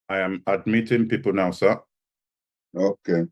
I am admitting people now, sir. Okay.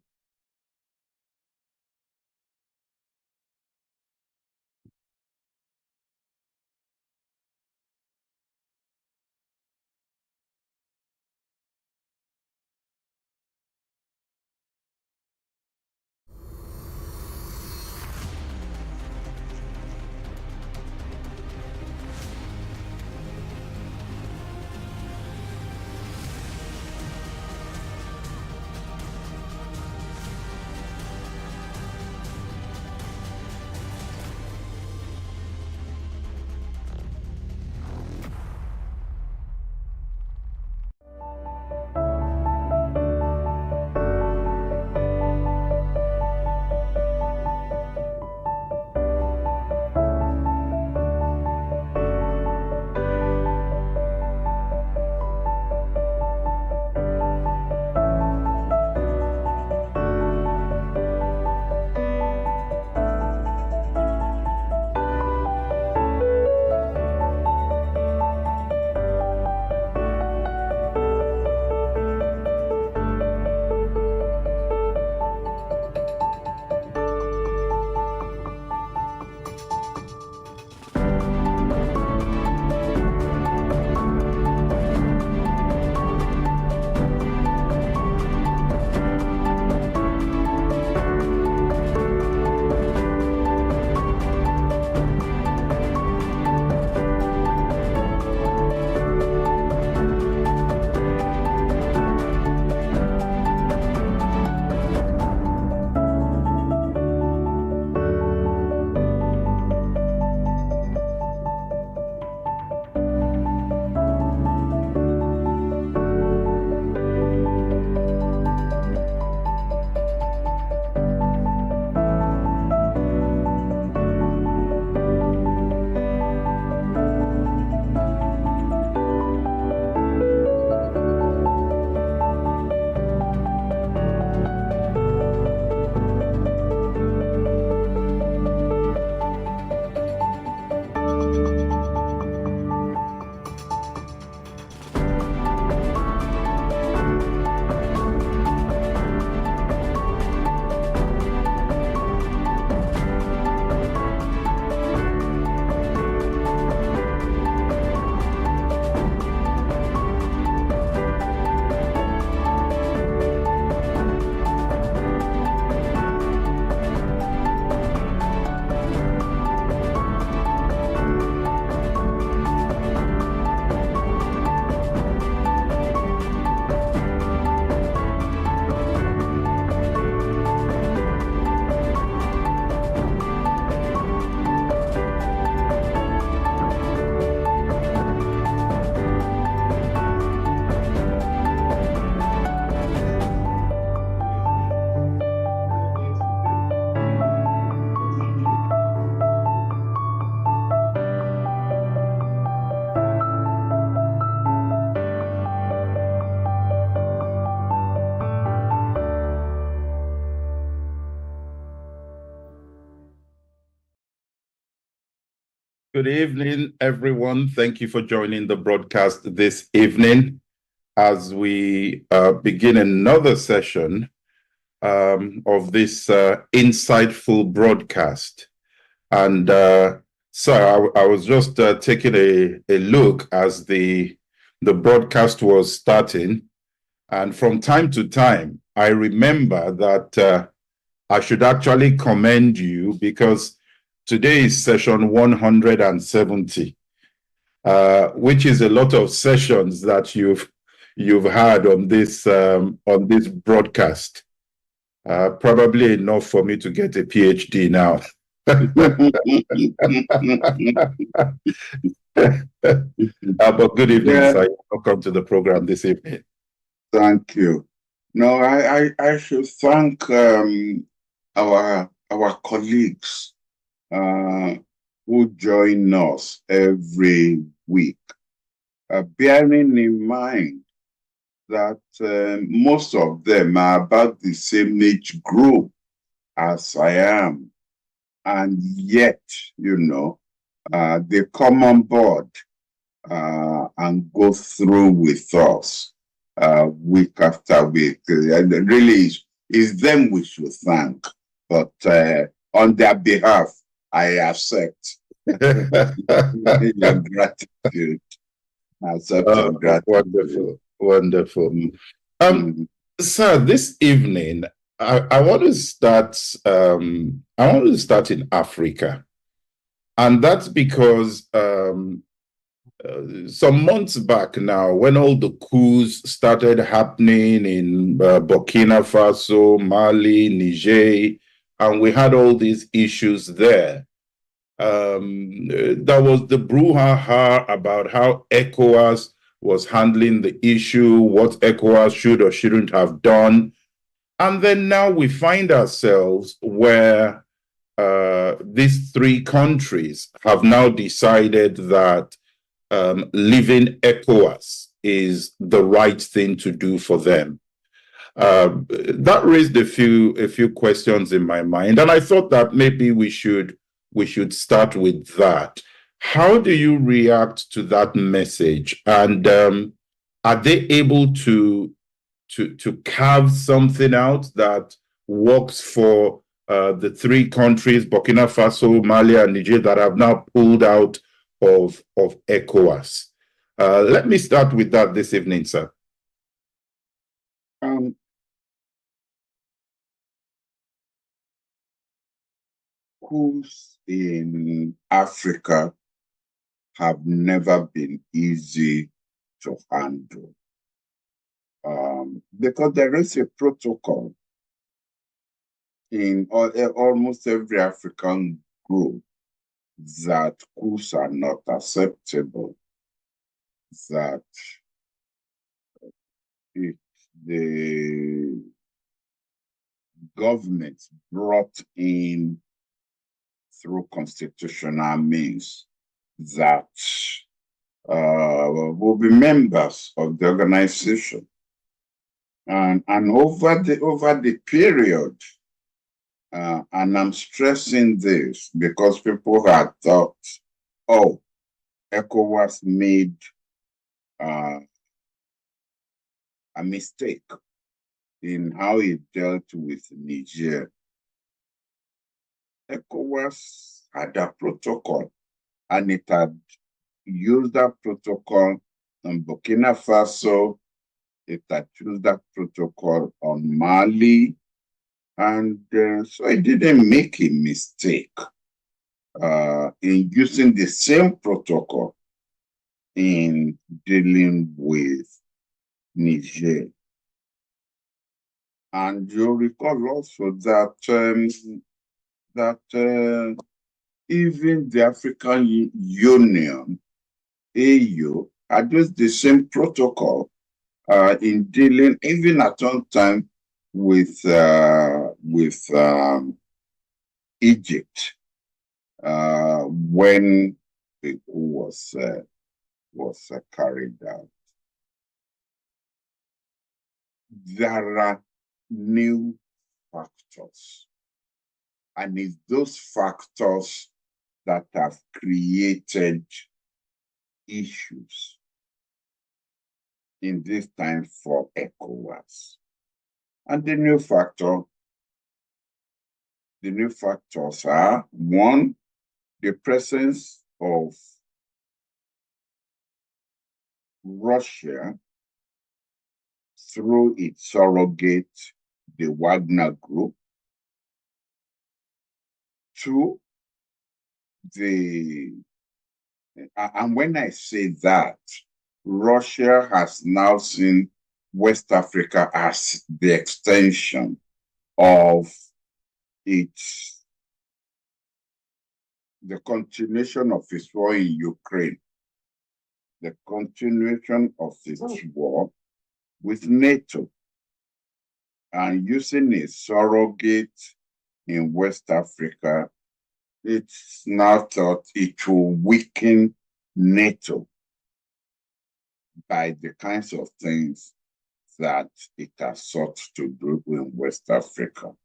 Good evening, everyone. Thank you for joining the broadcast this evening as we begin another session of this insightful broadcast. And so I was just taking a look as the broadcast was starting. And from time to time, I remember that I should actually commend you because today is session 170, which is a lot of sessions that you've had on this broadcast. Probably enough for me to get a PhD now. But good evening, sir. Welcome to the program this evening. Thank you. No, I should thank our colleagues who join us every week, bearing in mind that most of them are about the same age group as I am, and yet, they come on board and go through with us. week after week. Really, it's them we should thank. But on their behalf, I accept your gratitude. I accept your gratitude. Wonderful, wonderful. Mm. Sir, this evening, I want to start. I want to start in Africa, and that's because some months back now, when all the coups started happening in Burkina Faso, Mali, Niger, and we had all these issues there, there was the brouhaha about how ECOWAS was handling the issue, what ECOWAS should or shouldn't have done. And then now we find ourselves where these three countries have now decided that leaving ECOWAS is the right thing to do for them. That raised a few questions in my mind, and I thought that maybe we should start with that. How do you react to that message? And are they able to carve something out that works for the three countries, Burkina Faso, Mali, and Niger, that have now pulled out of ECOWAS? Let me start with that this evening, sir. Coups in Africa have never been easy to handle because there is a protocol in almost every African group that coups are not acceptable, that if the government brought in through constitutional means that will be members of the organization. And over the period, and I'm stressing this because people had thought, oh, ECOWAS made a mistake in how it dealt with Niger. ECOWAS had a protocol, and it had used that protocol on Burkina Faso. It had used that protocol on Mali, and so it didn't make a mistake in using the same protocol in dealing with Niger. And you'll recall also that even the African Union, AU, had used the same protocol in dealing, even at one time, with Egypt when the coup was carried out. There are new factors, and it's those factors that have created issues in this time for ECOWAS. And the new factors are, one, the presence of Russia through its surrogate, the Wagner Group. Two, and when I say that, Russia has now seen West Africa as the extension of the continuation of its war in Ukraine, the continuation of its war with NATO, and using a surrogate in West Africa. It's now thought it will weaken NATO by the kinds of things that it has sought to do in West Africa.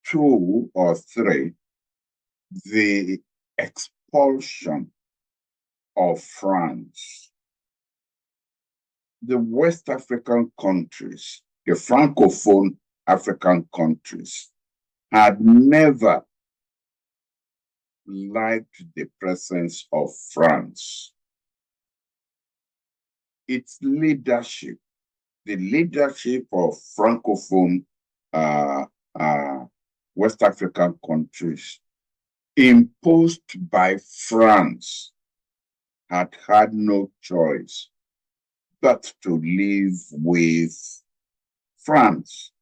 Two or three, the expulsion of France the West African countries, the Francophone African countries, had never liked the presence of France. Its leadership, the leadership of Francophone West African countries, imposed by France, had no choice but to live with France.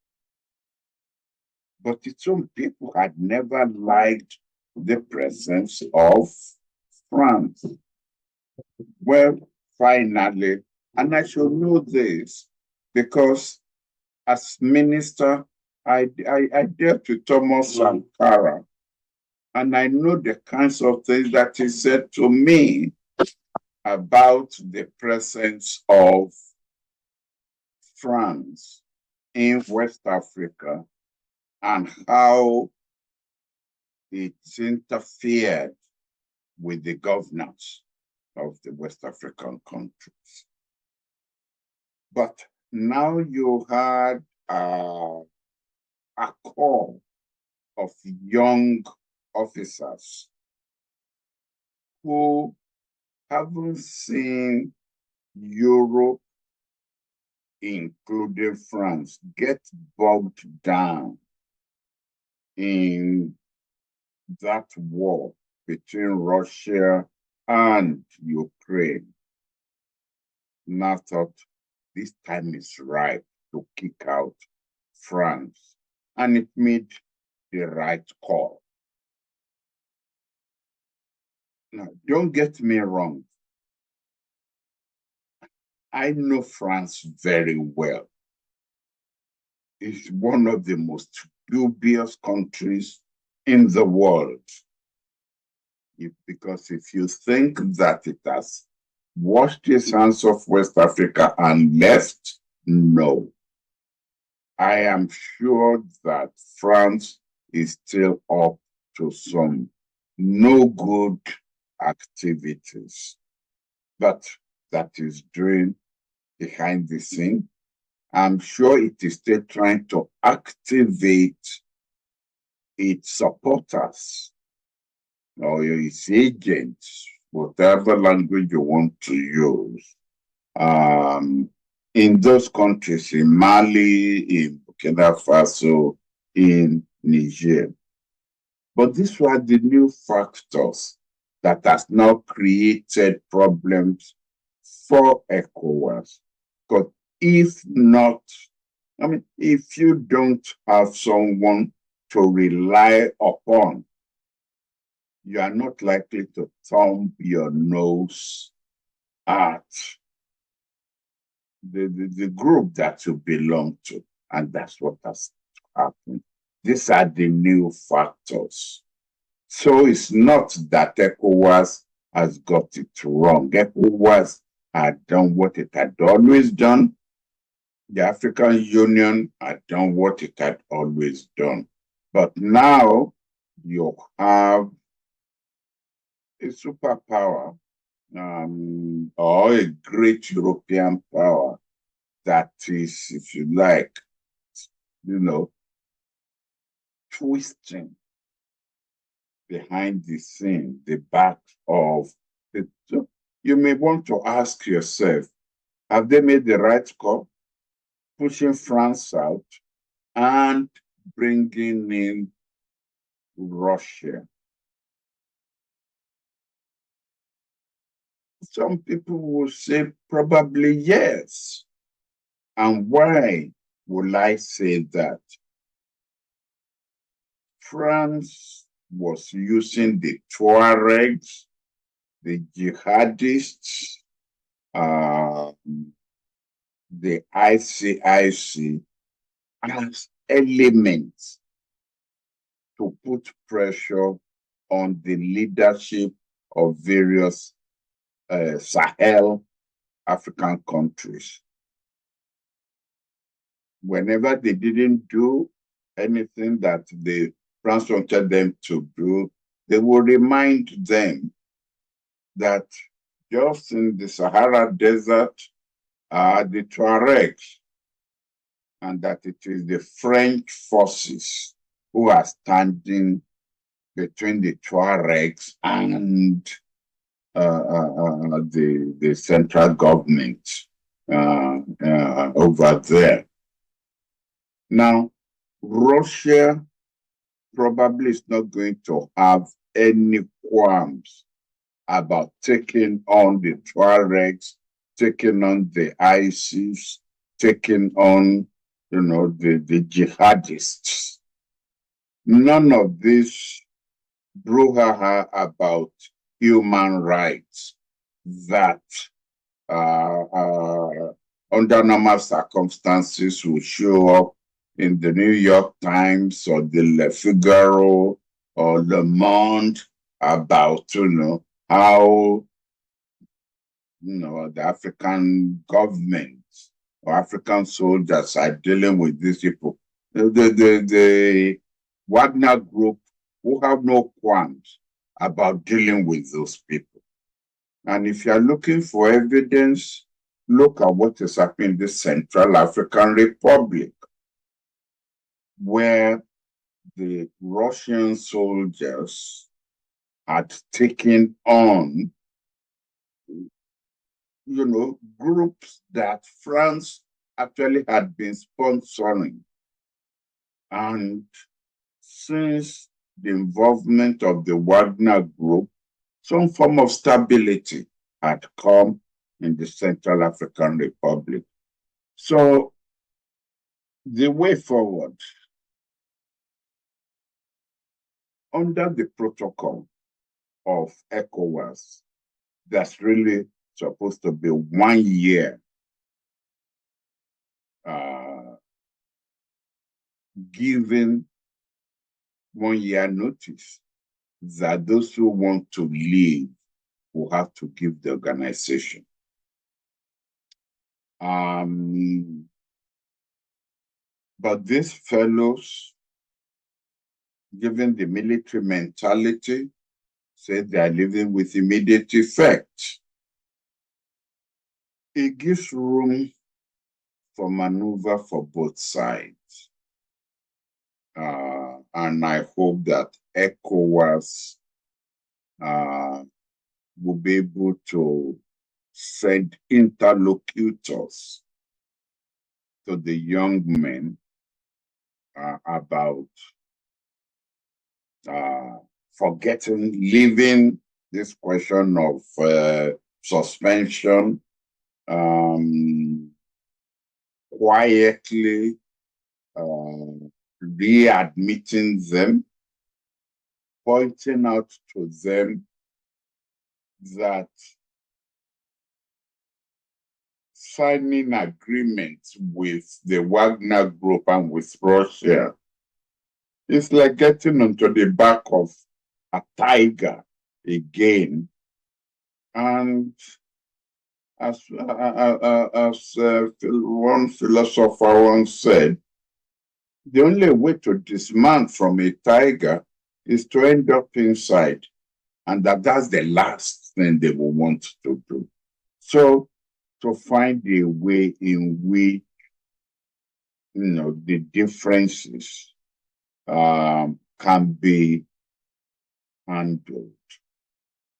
But its own people had never liked the presence of France. Well, finally, and I should know this because as minister, I dealt with Thomas Sankara, and I know the kinds of things that he said to me about the presence of France in West Africa and how it interfered with the governance of the West African countries. But now you had a call of young officers who haven't seen Europe, including France, get bogged down in that war between Russia and Ukraine. Now thought this time is right to kick out France, and it made the right call. Now, don't get me wrong. I know France very well. It's one of the most dubious countries in the world. Because if you think that it has washed its hands of West Africa and left, no. I am sure that France is still up to some no good activities, but that is doing behind the scene. I'm sure it is still trying to activate its supporters or its agents, whatever language you want to use, in those countries, in Mali, in Burkina Faso, in Niger. But these were the new factors that has now created problems for ECOWAS. Because if not, if you don't have someone to rely upon, you are not likely to thumb your nose at the group that you belong to. And that's what has happened. These are the new factors. So it's not that ECOWAS has got it wrong. ECOWAS had done what it had always done. The African Union had done what it had always done. But now you have a superpower or a great European power that is, if you like, twisting behind the scene, the back of it. So you may want to ask yourself, have they made the right call, pushing France out and bringing in Russia? Some people will say probably yes. And why will I say that? France was using the Tuaregs, the jihadists, the ICIC as elements to put pressure on the leadership of various Sahel African countries. Whenever they didn't do anything that the France wanted them to do, they will remind them that just in the Sahara Desert, are the Tuaregs, and that it is the French forces who are standing between the Tuaregs and the central government over there. Now, Russia probably is not going to have any qualms about taking on the Tuaregs, taking on the ISIS, taking on, the jihadists. None of this brouhaha about human rights that under normal circumstances will show up in the New York Times or the Le Figaro or Le Monde about, how, the African government or African soldiers are dealing with these people. The Wagner Group who have no qualms about dealing with those people. And if you're looking for evidence, look at what is happening in the Central African Republic, where the Russian soldiers had taken on, groups that France actually had been sponsoring. And since the involvement of the Wagner Group, some form of stability had come in the Central African Republic. So the way forward, under the protocol of ECOWAS, that's really supposed to be 1 year given 1 year notice that those who want to leave will have to give the organization. But these fellows, given the military mentality, said they are living with immediate effect. It gives room for maneuver for both sides. And I hope that ECOWAS will be able to send interlocutors to the young men about leaving this question of suspension quietly, readmitting them, pointing out to them that signing agreements with the Wagner Group and with Russia is like getting onto the back of a tiger again. And as one philosopher once said, the only way to dismount from a tiger is to end up inside, and that's the last thing they will want to do. So, to find a way in which, the differences can be handled,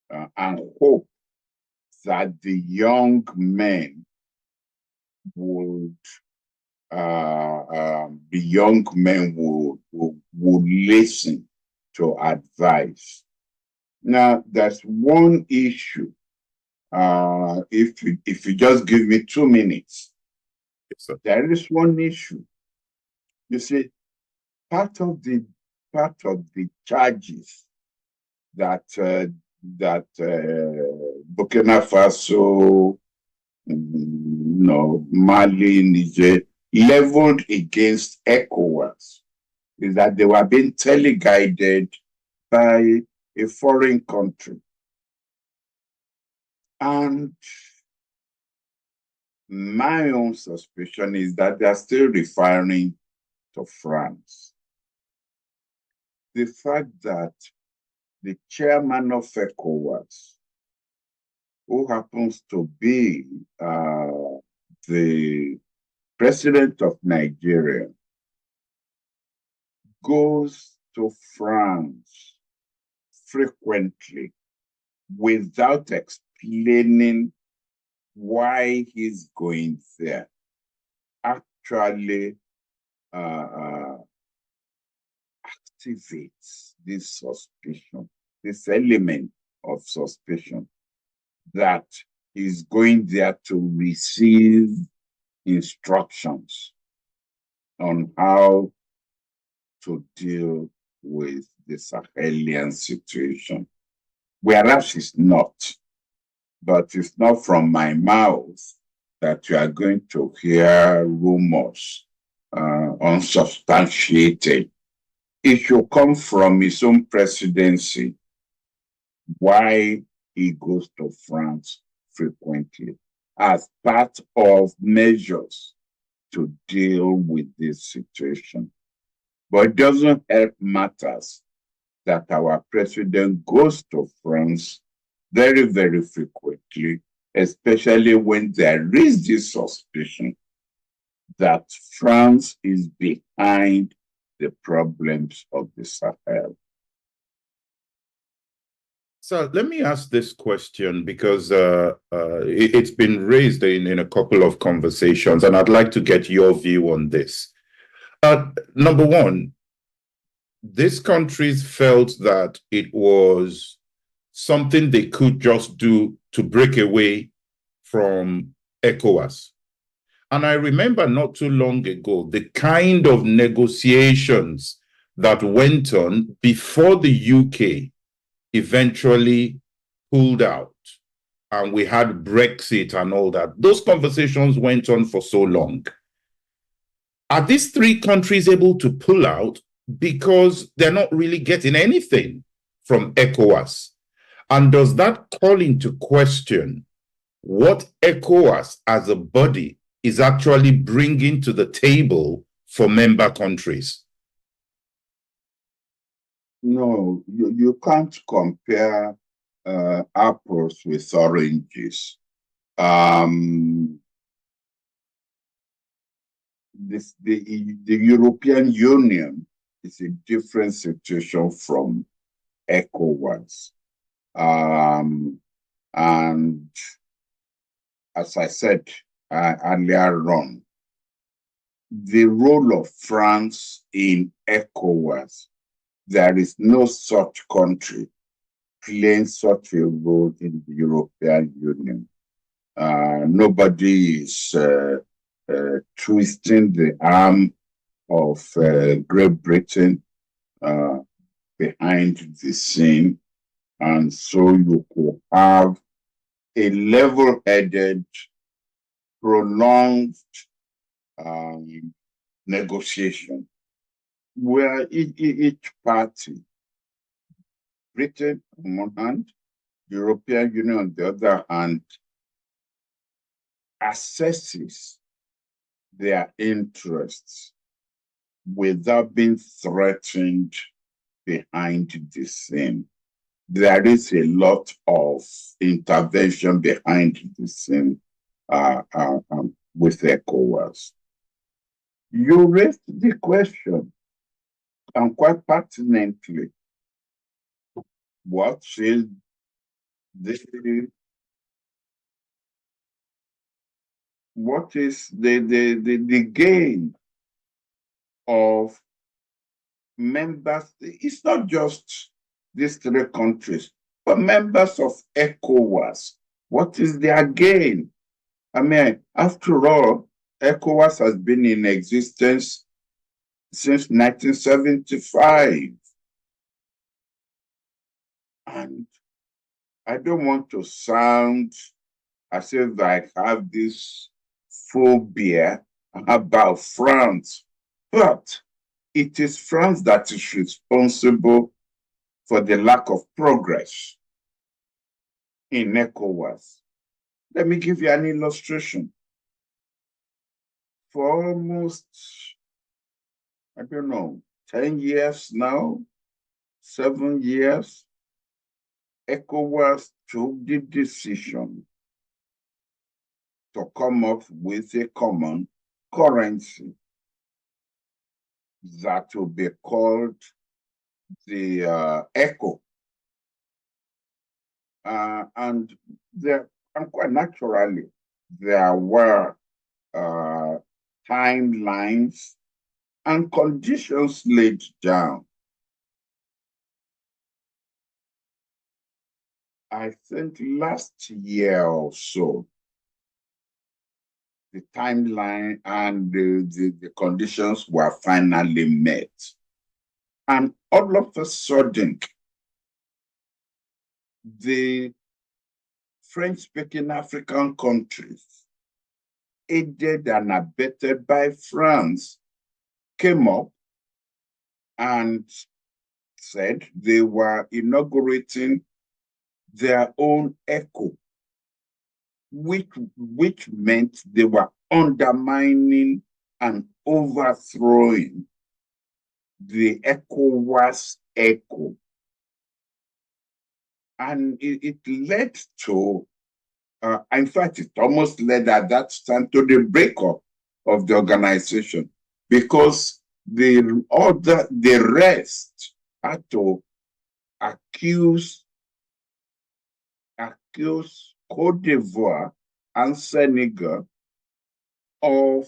and hope that the young men would listen to advice. Now, there's one issue. If you just give me 2 minutes, Yes, there is one issue. You see, part of the charges that Burkina Faso, Mali, Niger leveled against ECOWAS is that they were being teleguided by a foreign country. And my own suspicion is that they are still referring to France. The fact that the chairman of ECOWAS, who happens to be the president of Nigeria goes to France frequently without explaining why he's going there, actually activates this suspicion, this element of suspicion that he's going there to receive instructions on how to deal with the Sahelian situation. Whereas it's not, but it's not from my mouth that you are going to hear rumors unsubstantiated. It should come from his own presidency, why he goes to France frequently as part of measures to deal with this situation. But it doesn't help matters that our president goes to France very, very frequently, especially when there is this suspicion that France is behind the problems of the Sahel. So let me ask this question because it's been raised in a couple of conversations, and I'd like to get your view on this. Number one, these countries felt that it was something they could just do to break away from ECOWAS. And I remember not too long ago, the kind of negotiations that went on before the UK eventually pulled out. And we had Brexit and all that. Those conversations went on for so long. Are these three countries able to pull out because they're not really getting anything from ECOWAS? And does that call into question what ECOWAS as a body is actually bringing to the table for member countries? No, you can't compare apples with oranges. The European Union is a different situation from ECOWAS. And as I said earlier on, the role of France in ECOWAS, there is no such country playing such a role in the European Union. Nobody is twisting the arm of Great Britain behind the scene. And so you could have a level-headed, prolonged negotiation where each party, Britain on one hand, European Union on the other hand, assesses their interests without being threatened behind the scene. There is a lot of intervention behind the scene with ECOWAS. You raised the question, and quite pertinently, what is the gain of members? It's not just these three countries, but members of ECOWAS. What is their gain? I mean, after all, ECOWAS has been in existence since 1975. And I don't want to sound as if I have this phobia about France, but it is France that is responsible for the lack of progress in ECOWAS. Let me give you an illustration. For almost, 10 years now, 7 years, ECOWAS took the decision to come up with a common currency that will be called the ECHO. And quite naturally, there were timelines and conditions laid down. I think last year or so, the timeline and the conditions were finally met. And all of a sudden, the French-speaking African countries, aided and abetted by France, came up and said they were inaugurating their own ECHO, which meant they were undermining and overthrowing the ECOWAS ECHO. And it led to, in fact, it almost led at that time to the breakup of the organization, because the rest had to accuse Cote d'Ivoire and Senegal of,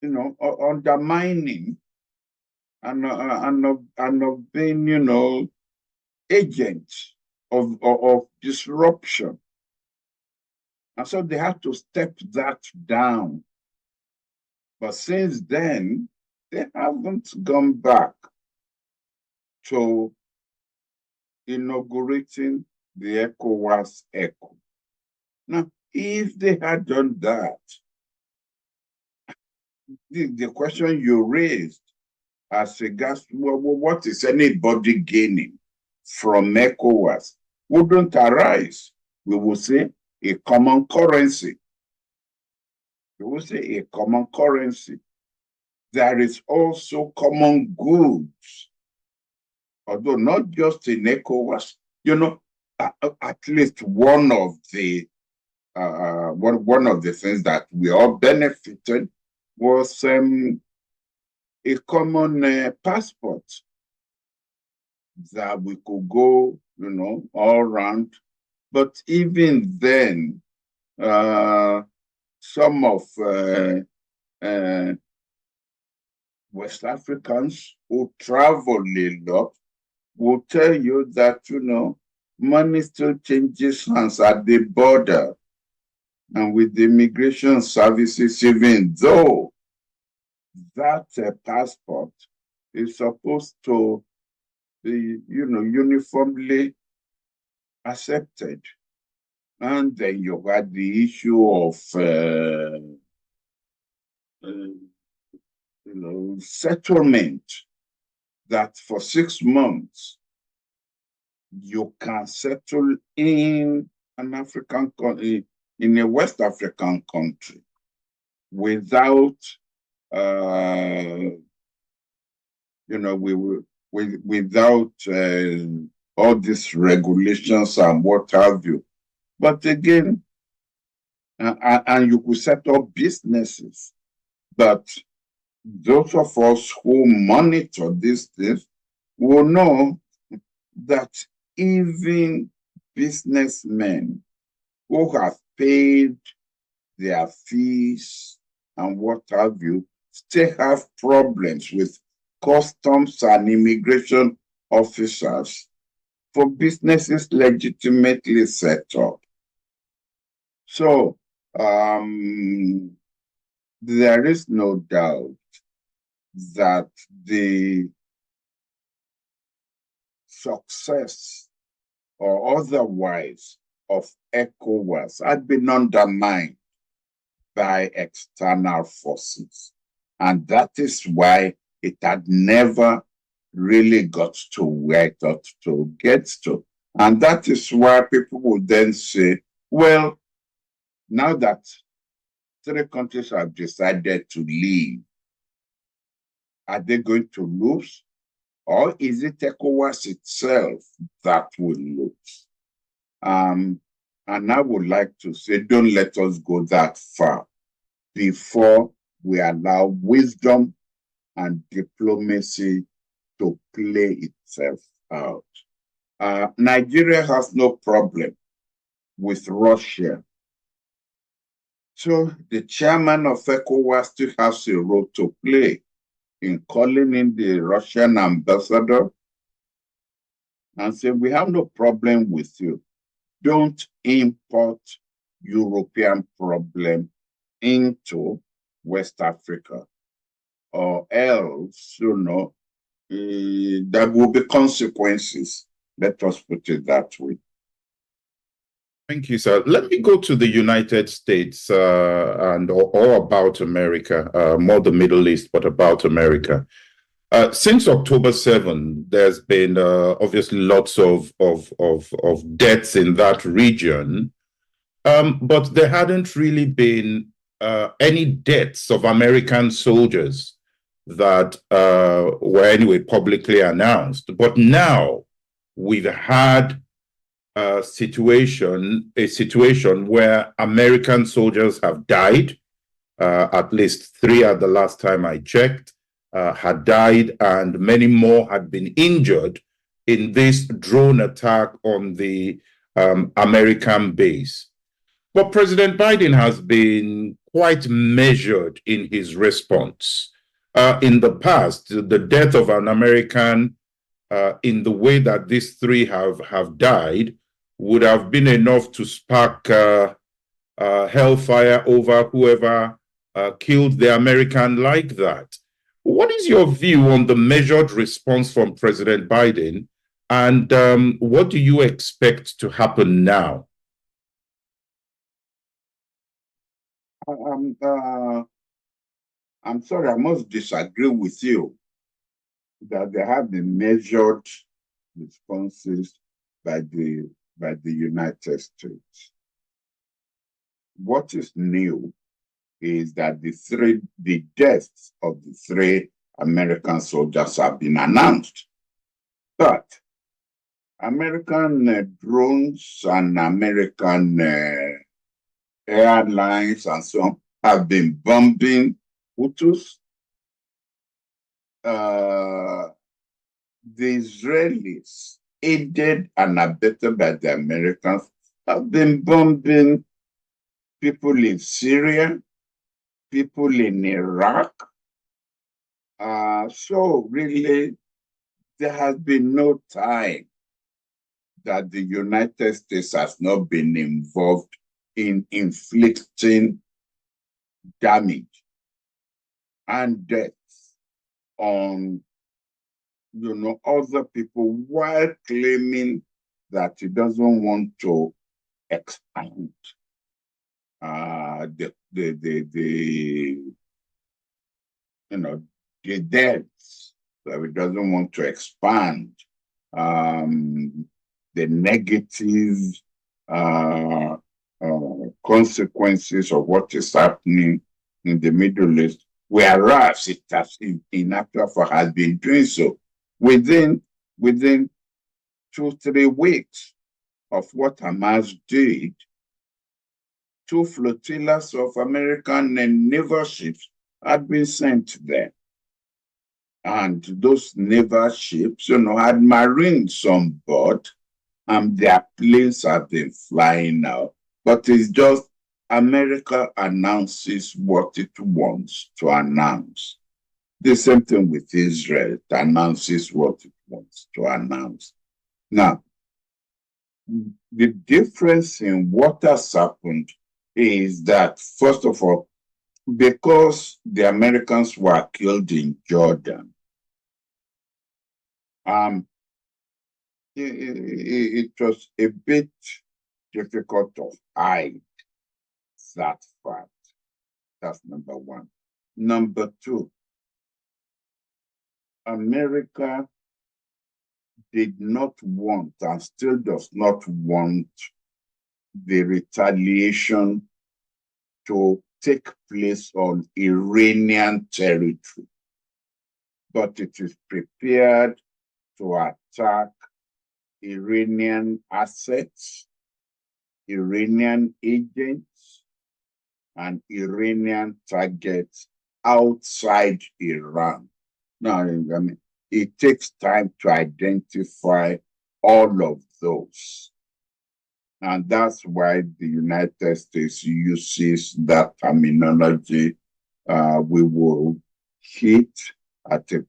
undermining and of being, agents of disruption. And so they had to step that down. But since then, they haven't gone back to inaugurating the ECOWAS ECHO. Now, if they had done that, the question you raised as regards what is anybody gaining from ECOWAS wouldn't arise. We will say a common currency. We will say a common currency. There is also common goods, although not just in ECOWAS. At least one of the things that we all benefited was a common passport that we could go, all around. But even then, some of West Africans who travel a lot will tell you that, money still changes hands at the border. And with the immigration services, even though that passport is supposed to be, uniformly accepted. And then you had the issue of, settlement, that for 6 months, you can settle in an African country, in a West African country, without, without all these regulations and what have you. But again, and you could set up businesses. But those of us who monitor these things will know that even businessmen who have paid their fees and what have you still have problems with customs and immigration officers for businesses legitimately set up. So there is no doubt that the success or otherwise of ECOWAS had been undermined by external forces. And that is why it had never really got to where it ought to get to. And that is why people would then say, well, now that 3 countries have decided to leave, are they going to lose? Or is it ECOWAS itself that will lose? And I would like to say, don't let us go that far before we allow wisdom and diplomacy to play itself out. Nigeria has no problem with Russia. So the chairman of ECOWAS still has a role to play in calling in the Russian ambassador and say, we have no problem with you. Don't import European problem into West Africa, or else, there will be consequences. Let us put it that way. Thank you, sir. Let me go to the United States or about America, more the Middle East, but about America. Since October 7, there's been obviously lots of deaths in that region, but there hadn't really been any deaths of American soldiers that were anyway publicly announced. But now we've had a situation where American soldiers have died, at least 3 at the last time I checked. Had died, and many more had been injured in this drone attack on the American base. But President Biden has been quite measured in his response. In the past, the death of an American in the way that these 3 have died would have been enough to spark hellfire over whoever killed the American like that. What is your view on the measured response from President Biden, and what do you expect to happen now? I'm sorry, I must disagree with you that there have been measured responses by the United States. What is new is that the deaths of the 3 American soldiers have been announced. But American drones and American airlines and so on have been bombing Hutus. The Israelis, aided and abetted by the Americans, have been bombing people in Syria, people in Iraq. So really, there has been no time that the United States has not been involved in inflicting damage and deaths on other people, while claiming that he doesn't want to expand the debts, that he doesn't want to expand the negative consequences of what is happening in the Middle East, whereas it has, in actual fact, has been doing so within 2-3 weeks of what Hamas did. 2 flotillas of American naval ships had been sent there. And those naval ships, had Marines on board, and their planes have been flying now. But it's just America announces what it wants to announce. The same thing with Israel. It announces what it wants to announce. Now, the difference in what has happened is that, first of all, because the Americans were killed in Jordan, it was a bit difficult to hide that fact. That's number one. Number two, America did not want and still does not want the retaliation to take place on Iranian territory, but it is prepared to attack Iranian assets Iranian agents and Iranian targets outside Iran. Now, I mean, it takes time to identify all of those. And that's why the United States uses that terminology. We will hit at a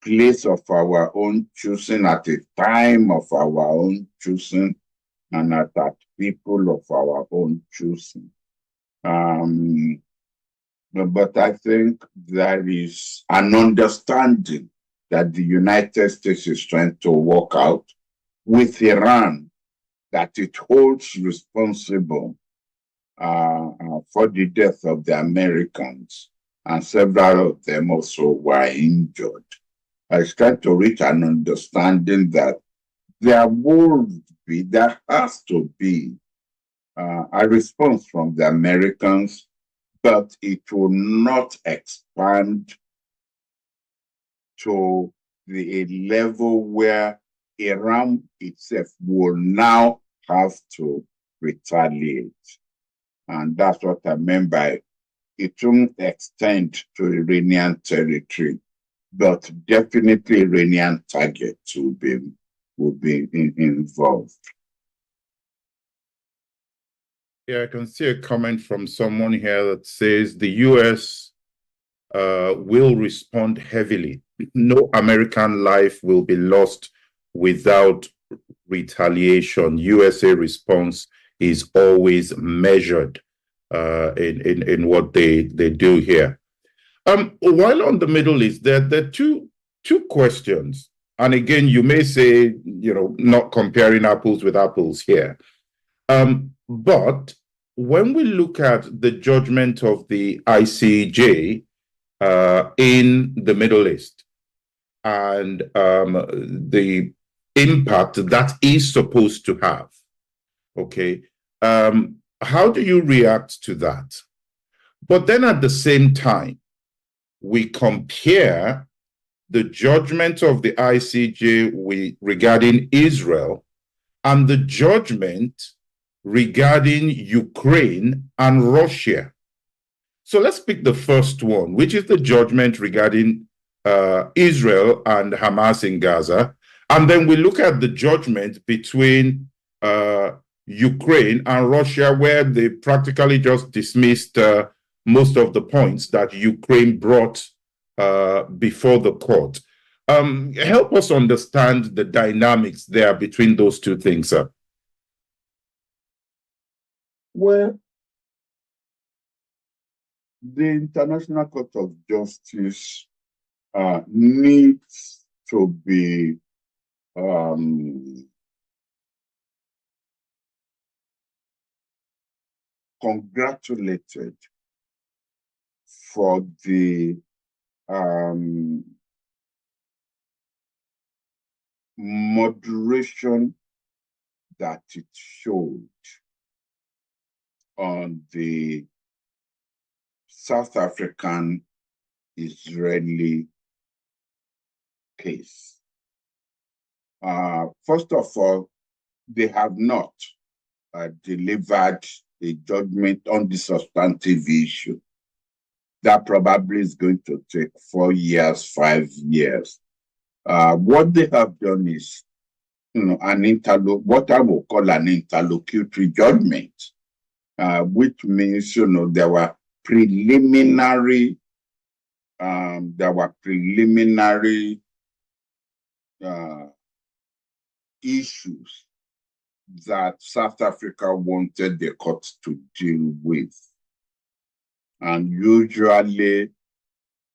place of our own choosing, at a time of our own choosing, and at that people of our own choosing. But I think there is an understanding that the United States is trying to work out with Iran, that it holds responsible for the death of the Americans, and several of them also were injured. I trying to reach an understanding that there has to be a response from the Americans, but it will not expand to the level where Iran itself will now have to retaliate. And that's what I meant by it won't extend to Iranian territory, but definitely Iranian targets will be involved. Yeah, I can see a comment from someone here that says the U.S. Will respond heavily. No American life will be lost without retaliation. USA response is always measured in what they do here. While on the Middle East, there are two questions. And again, you may say, not comparing apples with apples here. But when we look at the judgment of the ICJ in the Middle East and the impact that is supposed to have, okay, how do you react to that? But then at the same time, we compare the judgment of the ICJ regarding Israel and the judgment regarding Ukraine and Russia. So let's pick the first one, which is the judgment regarding Israel and Hamas in Gaza. And then we look at the judgment between Ukraine and Russia, where they practically just dismissed most of the points that Ukraine brought before the court. Help us understand the dynamics there between those two things, sir. Well, the International Court of Justice needs to be congratulated for the moderation that it showed on the South African Israeli case. First of all, they have not delivered a judgment on the substantive issue. That probably is going to take 4 years, 5 years. What they have done is, what I will call an interlocutory judgment, which means, there were preliminary issues that South Africa wanted the court to deal with. And usually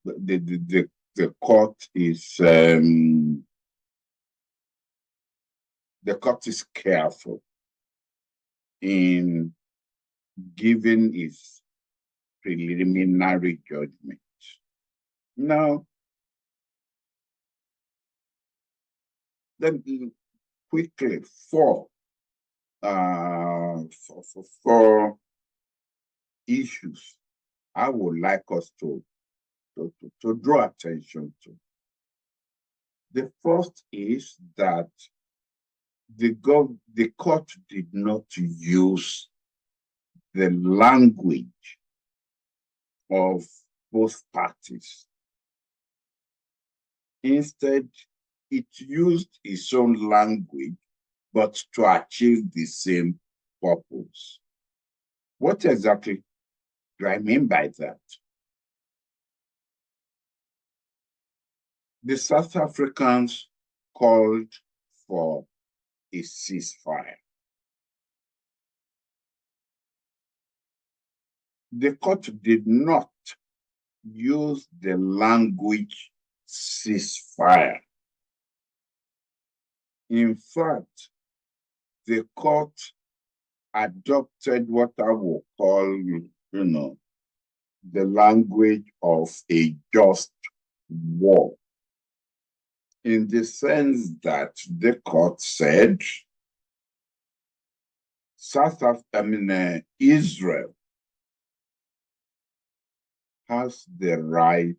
the court is careful in giving its preliminary judgment. Now, then quickly, four issues I would like us to draw attention to. The first is that the court did not use the language of both parties. Instead, it used its own language, but to achieve the same purpose. What exactly do I mean by that? The South Africans called for a ceasefire. The court did not use the language ceasefire. In fact, the court adopted what I will call, the language of a just war, in the sense that the court said Israel has the right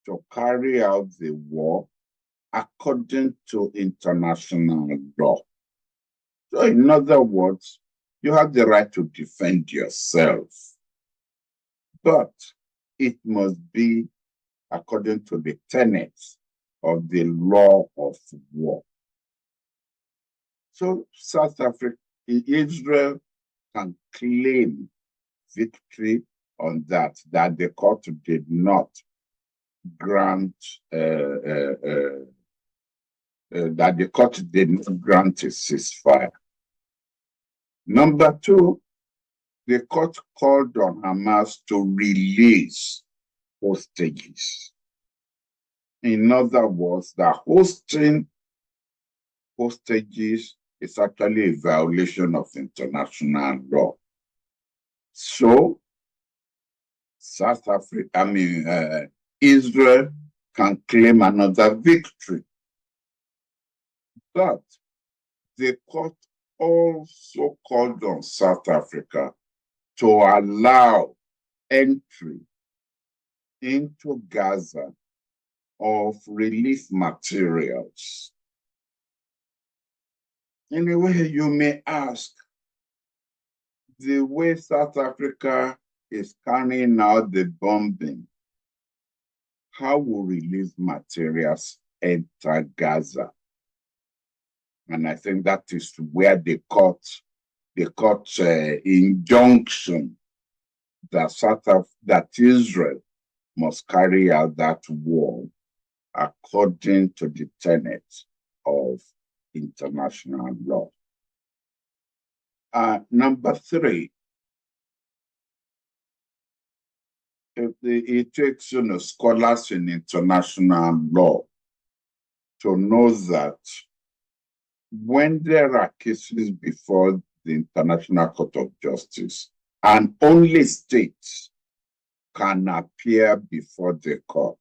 to carry out the war according to international law. So in other words, you have the right to defend yourself, but it must be according to the tenets of the law of war. So Israel can claim victory on that the court did not grant that the court did not grant a ceasefire. Number two, the court called on Hamas to release hostages. In other words, that hosting hostages is actually a violation of international law. So, Israel can claim another victory. But the court also called on South Africa to allow entry into Gaza of relief materials. In a way, you may ask, the way South Africa is carrying out the bombing, how will relief materials enter Gaza? And I think that is where the court injunction that Israel must carry out that war according to the tenets of international law. Number three, it takes scholars in international law to know that when there are cases before the International Court of Justice, and only states can appear before the court,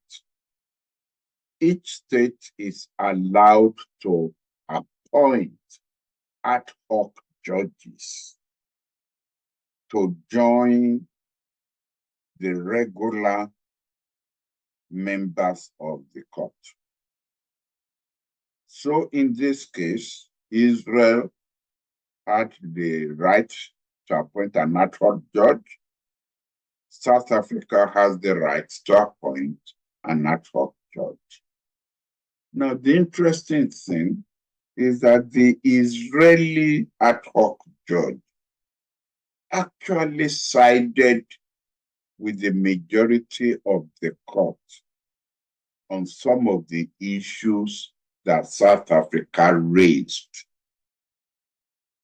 each state is allowed to appoint ad hoc judges to join the regular members of the court. So in this case, Israel had the right to appoint an ad hoc judge. South Africa has the right to appoint an ad hoc judge. Now, the interesting thing is that the Israeli ad hoc judge actually sided with the majority of the court on some of the issues that South Africa raised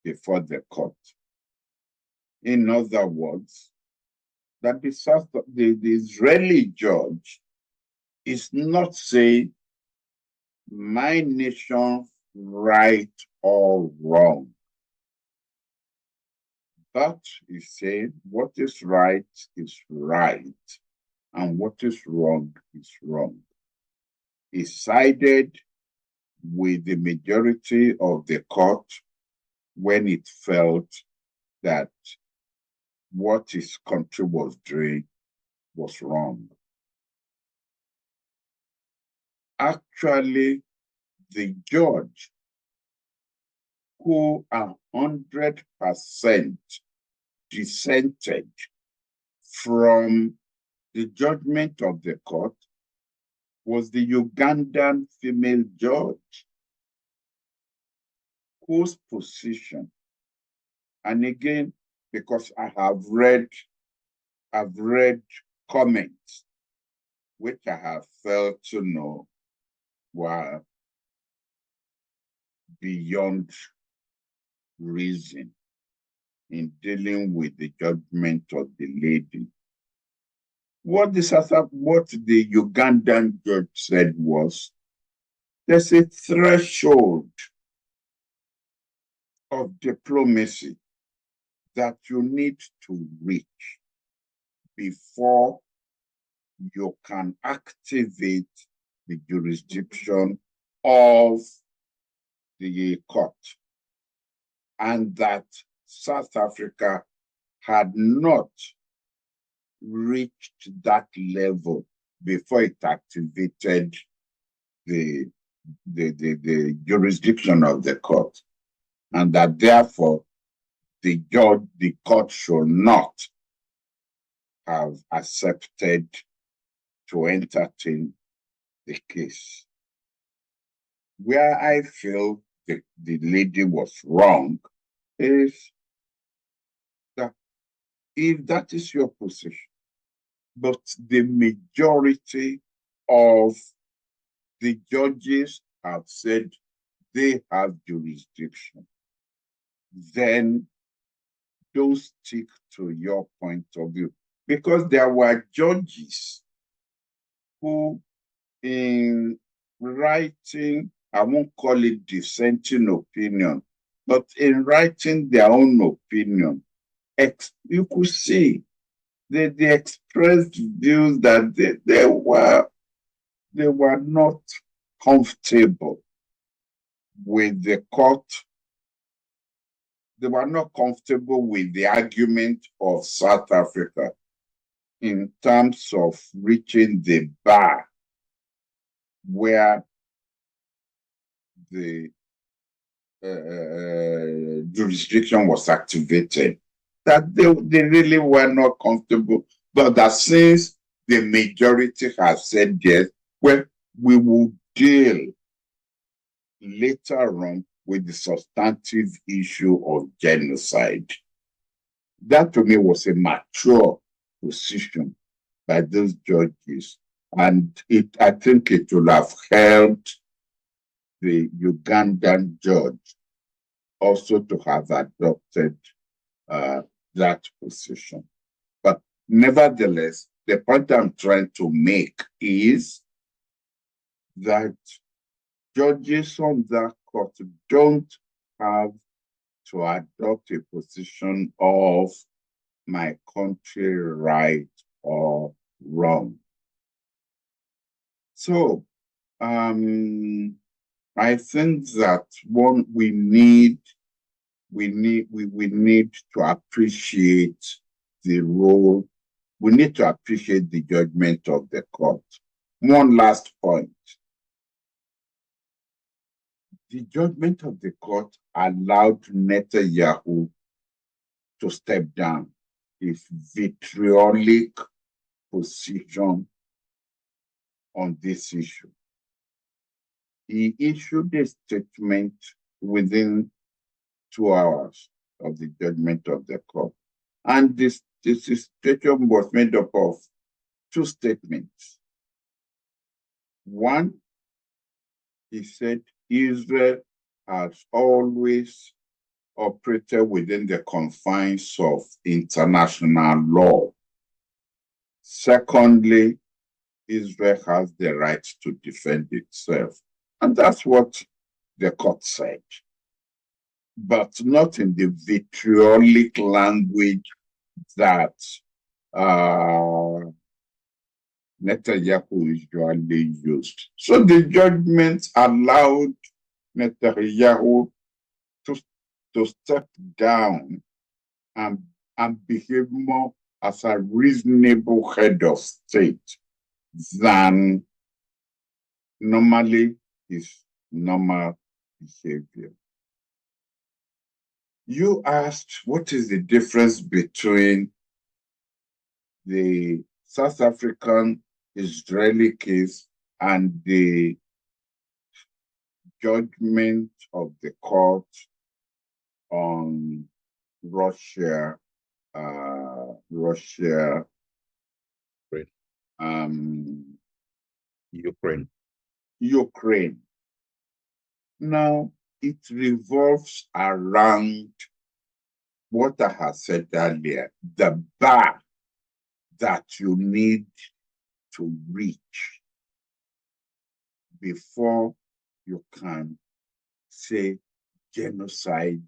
before the court. In other words, that the Israeli judge is not saying my nation right or wrong, but is saying what is right, and what is wrong is wrong. He sided with the majority of the court when it felt that what his country was doing was wrong. Actually, the judge who 100% dissented from the judgment of the court was the Ugandan female judge, whose position, and again, because I've read comments which I have felt to know were beyond reason in dealing with the judgment of the lady. What the Ugandan judge said was, there's a threshold of diplomacy that you need to reach before you can activate the jurisdiction of the court, and that South Africa had not reached that level before it activated the jurisdiction of the court, and that therefore the court should not have accepted to entertain the case. Where I feel the lady was wrong is that if that is your position, but the majority of the judges have said they have jurisdiction, then don't stick to your point of view. Because there were judges who, in writing, I won't call it dissenting opinion, but in writing their own opinion, you could see they expressed views that they were not comfortable with the court. They were not comfortable with the argument of South Africa in terms of reaching the bar where the jurisdiction was activated, that they really were not comfortable, but that since the majority has said yes, well, we will deal later on with the substantive issue of genocide. That to me was a mature position by those judges, and I think it would have helped the Ugandan judge also to have adopted that position. But nevertheless, the point I'm trying to make is that judges on that court don't have to adopt a position of my country right or wrong. So I think that we need to appreciate the role. We need to appreciate the judgment of the court. One last point. The judgment of the court allowed Netanyahu to step down his vitriolic position on this issue. He issued a statement within 2 hours of the judgment of the court. And this statement was made up of 2 statements. One, he said Israel has always operated within the confines of international law. Secondly, Israel has the right to defend itself. And that's what the court said, but not in the vitriolic language that Netanyahu usually used. So the judgment allowed Netanyahu to step down and behave more as a reasonable head of state than normally is normal behavior. You asked what is the difference between the South African Israeli case and the judgment of the court on Russia, Ukraine. Now, it revolves around what I have said earlier, the bar that you need to reach before you can say genocide,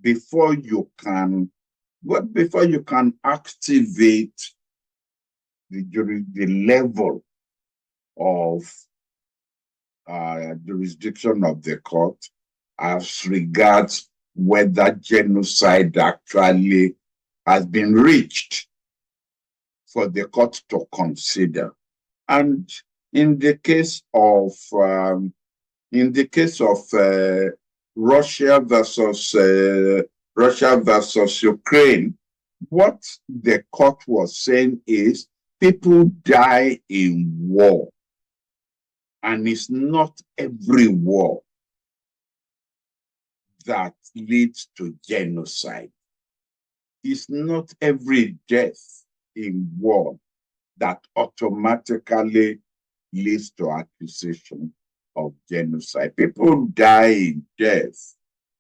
before you can activate the level of jurisdiction of the court as regards whether genocide actually has been reached for the court to consider. And in the case of Russia versus Ukraine, what the court was saying is people die in war, and it's not every war that leads to genocide. It's not every death in war that automatically leads to accusation of genocide. People die in death.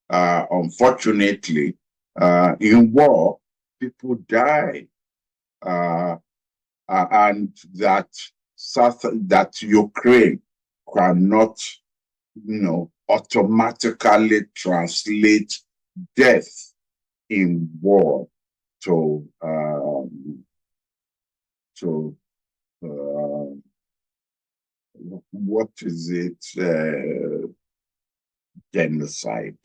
Unfortunately, in war, people die, and that Ukraine cannot, automatically translate death in war to what is it? Genocide.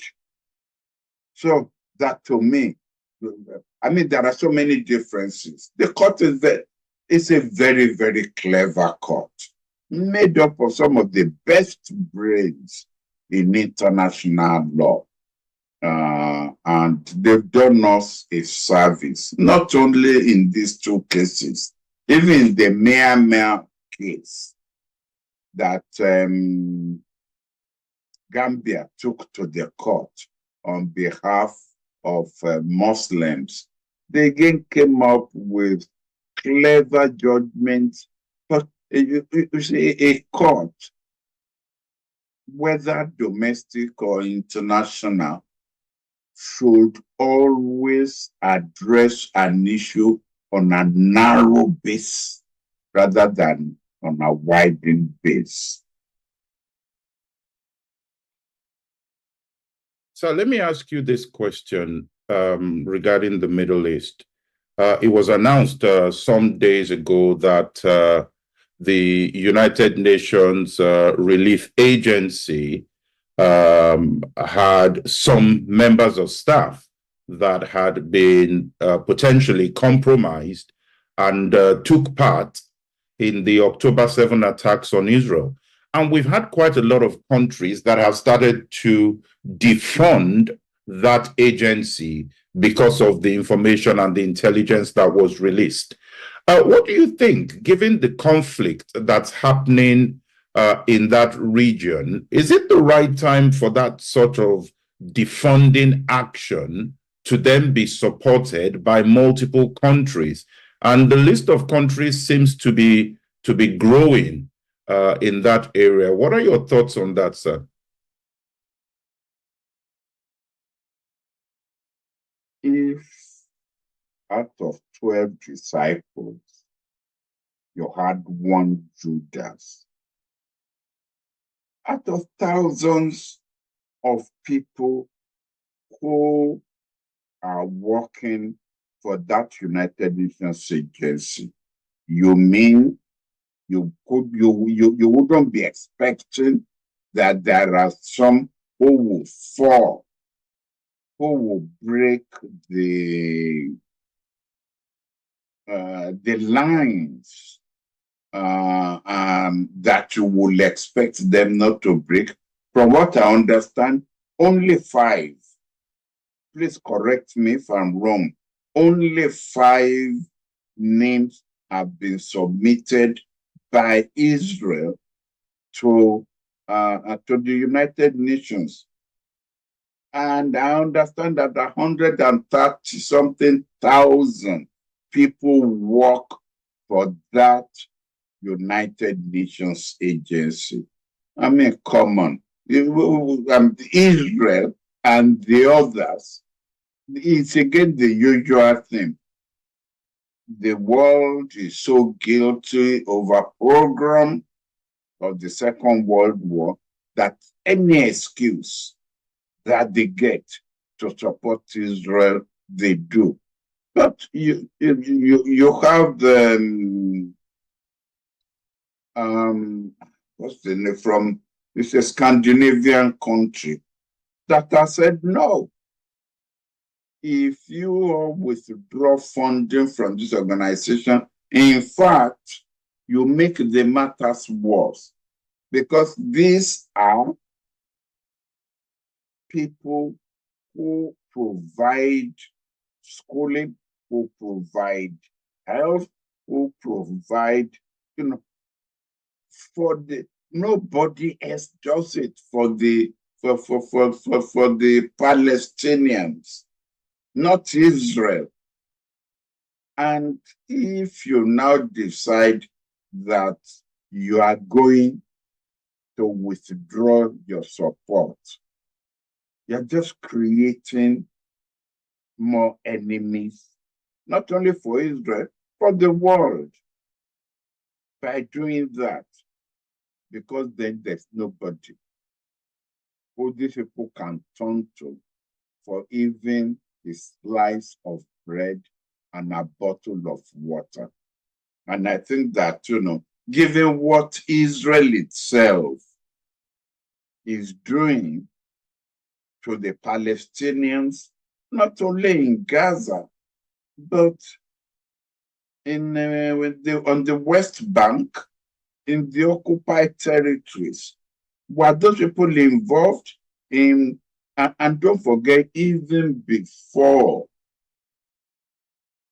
So that, to me, there are so many differences. The court is a very, very clever court, made up of some of the best brains in international law. And they've done us a service, not only in these two cases, even in the Myanmar case that Gambia took to the court on behalf of Muslims. They again came up with clever judgments, but you see, a court, whether domestic or international, should always address an issue on a narrow base rather than on a widened base. So let me ask you this question regarding the Middle East. It was announced some days ago that the United Nations Relief Agency had some members of staff that had been potentially compromised and took part in the October 7 attacks on Israel. And we've had quite a lot of countries that have started to defund that agency because of the information and the intelligence that was released. What do you think, given the conflict that's happening in that region, is it the right time for that sort of defunding action to then be supported by multiple countries? And the list of countries seems to be growing in that area. What are your thoughts on that, sir? If out of 12 disciples, you had one Judas, out of thousands of people who are working for that United Nations agency, you mean you wouldn't be expecting that there are some who will fall, who will break the lines that you will expect them not to break. From what I understand, only 5. Please correct me if I'm wrong. Only 5 names have been submitted by Israel to the United Nations. And I understand that 130 something thousand people work for that United Nations agency. I mean, come on. Israel and the others, it's again the usual thing. The world is so guilty over program of the Second World War that any excuse that they get to support Israel, they do. But you have the what's the name from? It's a Scandinavian country that has said no. If you withdraw funding from this organization, in fact, you make the matters worse, because these are people who provide schooling, who provide health, who provide, for the, nobody else does it for the Palestinians, not Israel. And if you now decide that you are going to withdraw your support, you're just creating more enemies, not only for Israel, for the world, by doing that. Because then there's nobody who these people can turn to for even a slice of bread and a bottle of water. And I think that, given what Israel itself is doing to the Palestinians, not only in Gaza, but on the West Bank, in the occupied territories, were those people involved in, and don't forget, even before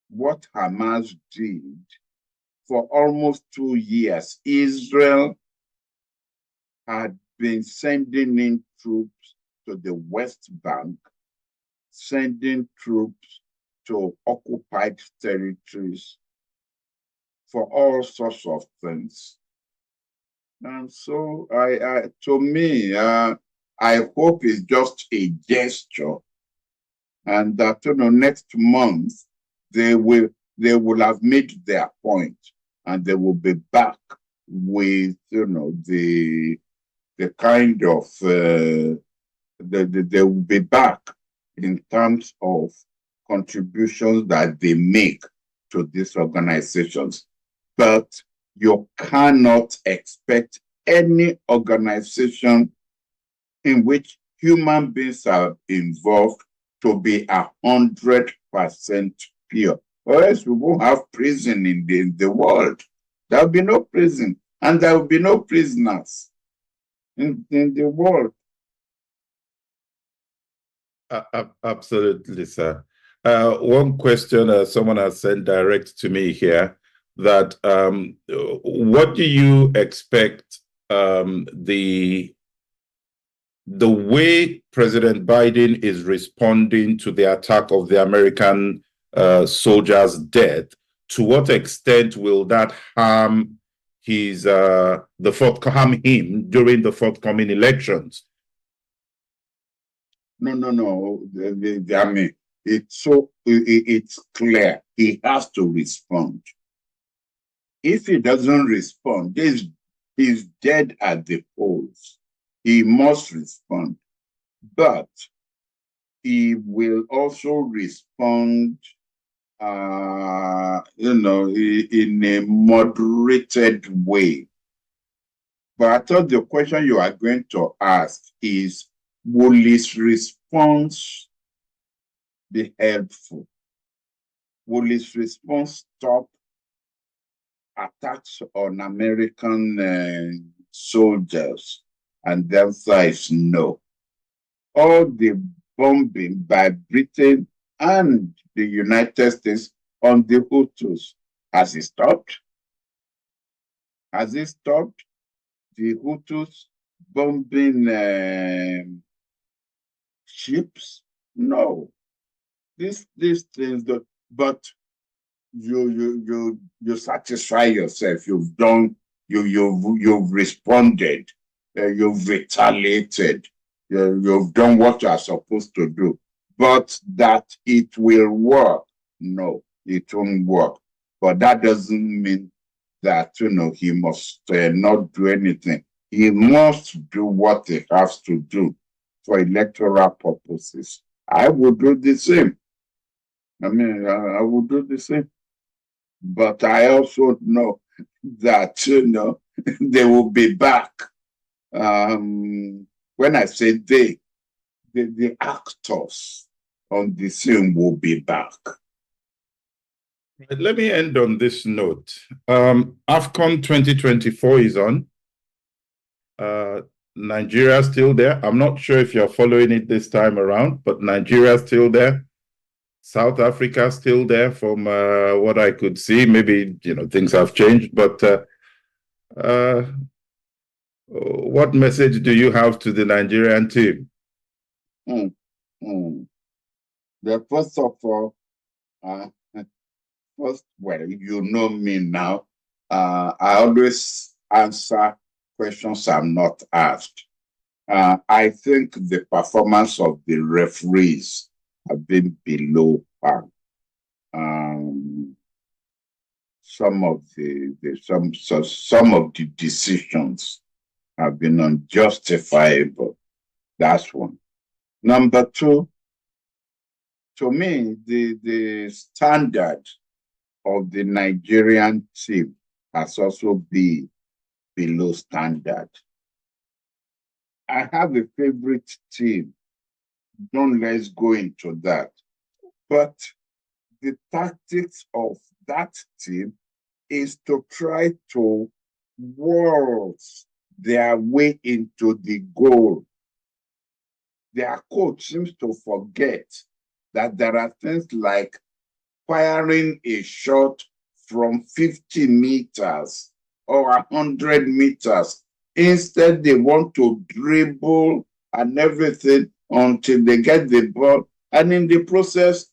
what Hamas did, for almost 2 years, Israel had been sending in troops to the West Bank, sending troops to occupied territories for all sorts of things. And so, to me, I hope it's just a gesture, and that next month they will have made their point, and they will be back with the kind of they will be back in terms of contributions that they make to these organizations. But you cannot expect any organization in which human beings are involved to be 100% pure. Or else we won't have prison in the world. There will be no prison, and there will be no prisoners in the world. Absolutely, sir. One question someone has sent direct to me here, that what do you expect the way President Biden is responding to the attack of the American soldier's death? To what extent will that harm harm him during the forthcoming elections? No. I mean, it's clear. He has to respond. If he doesn't respond, he's dead at the polls. He must respond. But he will also respond, in a moderated way. But I thought the question you are going to ask is, will his response be helpful? Will his response stop attacks on American soldiers, and the answer is no. All the bombing by Britain and the United States on the Hutus, has it stopped? Has it stopped? The Hutus bombing ships? No. These things, but you satisfy yourself. You've done. You've responded. You've retaliated. You've done what you are supposed to do. But that it will work? No, it won't work. But that doesn't mean that he must not do anything. He must do what he has to do for electoral purposes. I would do the same. I would do the same. But I also know that, they will be back. When I say they, the actors on the scene will be back. Let me end on this note. AFCON 2024 is on. Nigeria still there. I'm not sure if you're following it this time around, but Nigeria still there. South Africa still there from what I could see. Maybe, things have changed, but what message do you have to the Nigerian team? First of all, well, you know me now. I always answer questions I'm not asked. I think the performance of the referees have been below par. Some of the decisions have been unjustifiable. That's one. Number two, to me, the standard of the Nigerian team has also been below standard. I have a favorite team. Let's go into that. But the tactics of that team is to try to waltz their way into the goal. Their coach seems to forget that there are things like firing a shot from 50 meters or 100 meters. Instead, they want to dribble and everything until they get the ball. And in the process,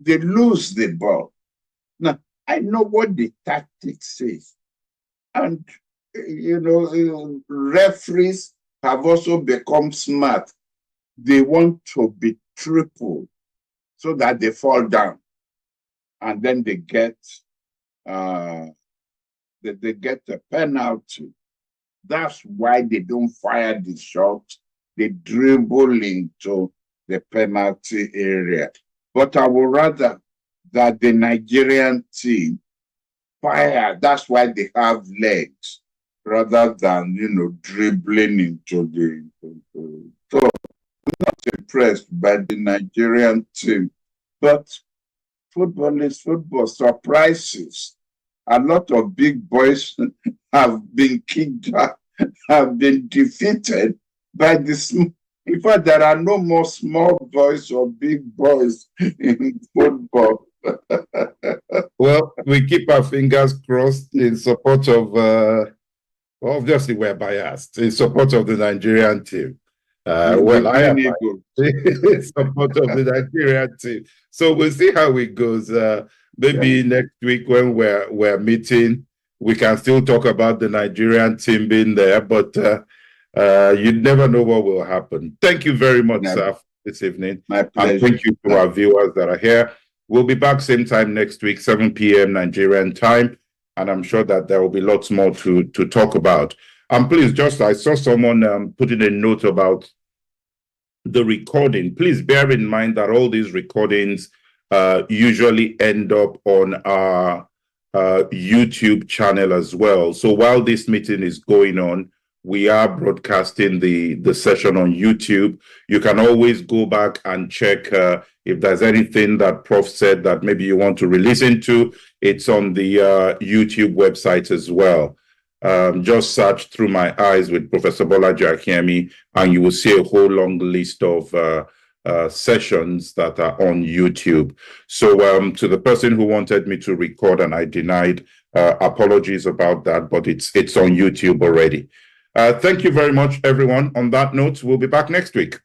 they lose the ball. Now, I know what the tactics says. And, referees have also become smart. They want to be triple so that they fall down. And then they get a penalty. That's why they don't fire the shot. They dribble into the penalty area. But I would rather that the Nigerian team fire. That's why they have legs, rather than dribbling into the. So I'm not impressed by the Nigerian team, but football is football. Surprises. A lot of big boys have been kicked out, have been defeated by the small. In fact, there are no more small boys or big boys in football. Well, we keep our fingers crossed in support of, obviously we're biased, in support of the Nigerian team. I am in support of the Nigerian team. So we'll see how it goes. Maybe next week when we're meeting, we can still talk about the Nigerian team being there, but you never know what will happen. Thank you very much, sir, this evening. My pleasure. And thank you to our viewers that are here. We'll be back same time next week, 7 p.m. Nigerian time, and I'm sure that there will be lots more to talk about. And please, I saw someone put in a note about the recording. Please bear in mind that all these recordings usually end up on our YouTube channel as well. So while this meeting is going on, we are broadcasting the session on YouTube. You can always go back and check if there's anything that Prof said that maybe you want to re-listen to. It's on the YouTube website as well. Just search Through My Eyes with Professor Bolaji Akinyemi, and you will see a whole long list of sessions that are on YouTube. So to the person who wanted me to record and I denied, apologies about that, but it's on YouTube already. Thank you very much, everyone. On that note, we'll be back next week.